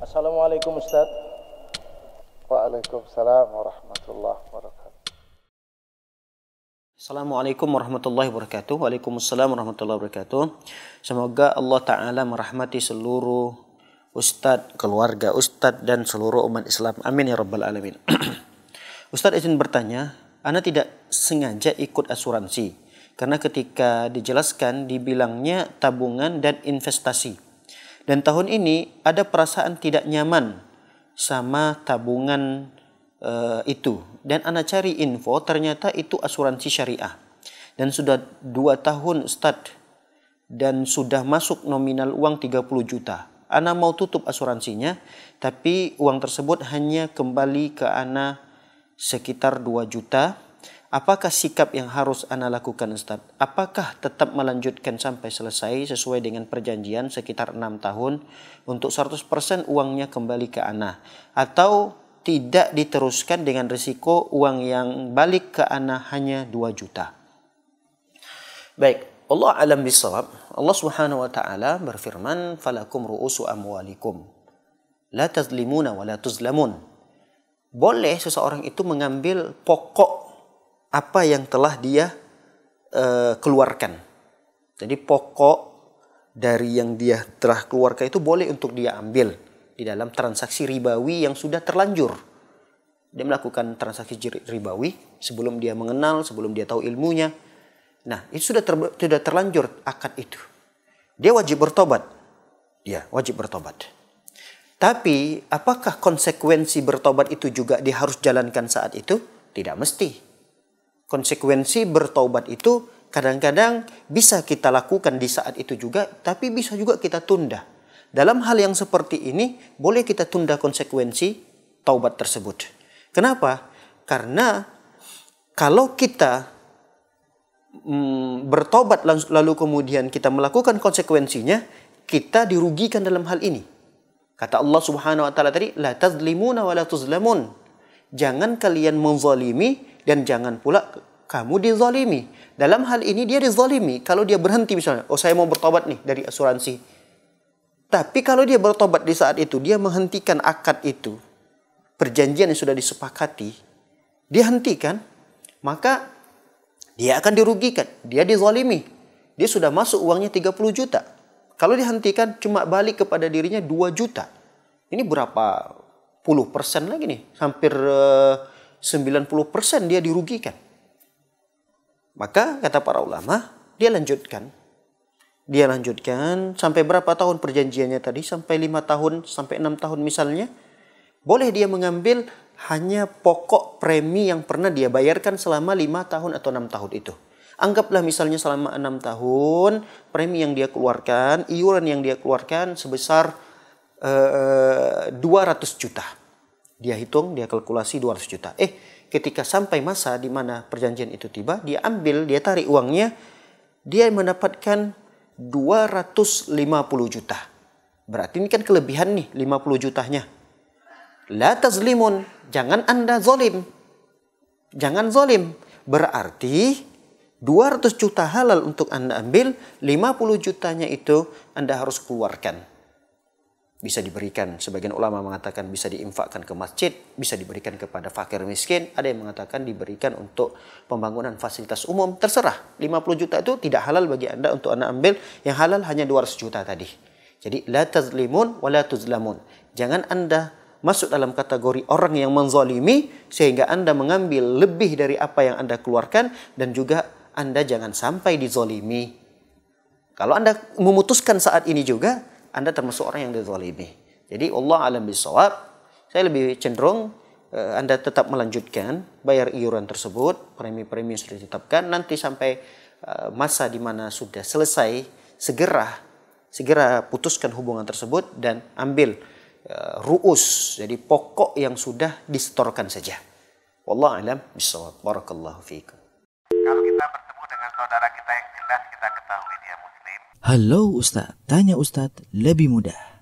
Assalamualaikum Ustaz. Waalaikumsalam warahmatullahi wabarakatuh. Assalamualaikum warahmatullahi wabarakatuh. Waalaikumsalam warahmatullahi wabarakatuh. Semoga Allah Ta'ala merahmati seluruh Ustadz, keluarga Ustadz, dan seluruh umat Islam. Amin ya Rabbal Alamin. Ustadz izin bertanya, Ana tidak sengaja ikut asuransi. Karena ketika dijelaskan dibilangnya tabungan dan investasi. Dan tahun ini ada perasaan tidak nyaman sama tabungan itu. Dan Ana cari info, ternyata itu asuransi syariah. Dan sudah 2 tahun Ustadz. Dan sudah masuk nominal uang 30 juta. Ana mau tutup asuransinya, tapi uang tersebut hanya kembali ke Ana sekitar 2 juta. Apakah sikap yang harus Ana lakukan Ustaz? Apakah tetap melanjutkan sampai selesai sesuai dengan perjanjian sekitar 6 tahun untuk 100% uangnya kembali ke Ana? Atau tidak diteruskan dengan risiko uang yang balik ke Ana hanya 2 juta? Baik. Allah alam bisawab. Allah Subhanahu wa taala berfirman, "Falakum ru'usu amwalikum. La tazlimuna wa la tuzlamun." Boleh seseorang itu mengambil pokok apa yang telah dia keluarkan. Jadi pokok dari yang dia telah keluarkan itu boleh untuk dia ambil di dalam transaksi ribawi yang sudah terlanjur. Dia melakukan transaksi ribawi sebelum dia mengenal, sebelum dia tahu ilmunya. Nah, itu sudah terlanjur akad itu. Dia wajib bertobat. Ya, wajib bertobat. Tapi, apakah konsekuensi bertobat itu juga dia harus jalankan saat itu? Tidak mesti. Konsekuensi bertobat itu kadang-kadang bisa kita lakukan di saat itu juga, tapi bisa juga kita tunda. Dalam hal yang seperti ini, boleh kita tunda konsekuensi taubat tersebut. Kenapa? Karena kalau kita bertobat lalu kemudian kita melakukan konsekuensinya, kita dirugikan dalam hal ini. Kata Allah Subhanahu wa taala tadi, la tazlimuna wa la tuzlamun. Jangan kalian menzalimi dan jangan pula kamu dizalimi. Dalam hal ini dia dizalimi kalau dia berhenti misalnya, oh saya mau bertobat nih dari asuransi. Tapi kalau dia bertobat di saat itu, dia menghentikan akad itu, perjanjian yang sudah disepakati, dia hentikan, maka dia akan dirugikan. Dia dizalimi. Dia sudah masuk uangnya 30 juta. Kalau dihentikan cuma balik kepada dirinya 2 juta. Ini berapa puluh persen lagi nih. Hampir 90% dia dirugikan. Maka kata para ulama, dia lanjutkan. Dia lanjutkan sampai berapa tahun perjanjiannya tadi? Sampai 5 tahun, sampai 6 tahun misalnya. Boleh dia mengambil hanya pokok premi yang pernah dia bayarkan selama 5 tahun atau 6 tahun itu. Anggaplah misalnya selama 6 tahun, premi yang dia keluarkan, iuran yang dia keluarkan sebesar 200 juta. Dia hitung, dia kalkulasi 200 juta. Ketika sampai masa di mana perjanjian itu tiba, dia ambil, dia tarik uangnya, dia mendapatkan 250 juta. Berarti ini kan kelebihan nih, 50 jutanya. La tazlimun, jangan Anda zalim. Jangan zalim. Berarti 200 juta halal untuk Anda ambil, 50 jutanya itu Anda harus keluarkan. Bisa diberikan, sebagian ulama mengatakan bisa diinfakkan ke masjid, bisa diberikan kepada fakir miskin, ada yang mengatakan diberikan untuk pembangunan fasilitas umum, terserah. 50 juta itu tidak halal bagi Anda untuk Anda ambil, yang halal hanya 200 juta tadi. Jadi la tazlimun wa la tuzlamun. Jangan Anda masuk dalam kategori orang yang menzalimi sehingga Anda mengambil lebih dari apa yang Anda keluarkan, dan juga Anda jangan sampai dizalimi. Kalau Anda memutuskan saat ini juga, Anda termasuk orang yang dizalimi. Jadi Allah alam bisawab, saya lebih cenderung Anda tetap melanjutkan bayar iuran tersebut, premi-premi yang sudah ditetapkan, nanti sampai masa di mana sudah selesai, segera putuskan hubungan tersebut dan ambil ru'us, jadi pokok yang sudah disetorkan saja. Wallahu a'lam bishawab. Barakallahu fiikum. Kalau kita bertemu dengan saudara kita yang jelas kita ketahui dia muslim. Halo Ustaz, tanya Ustaz lebih mudah.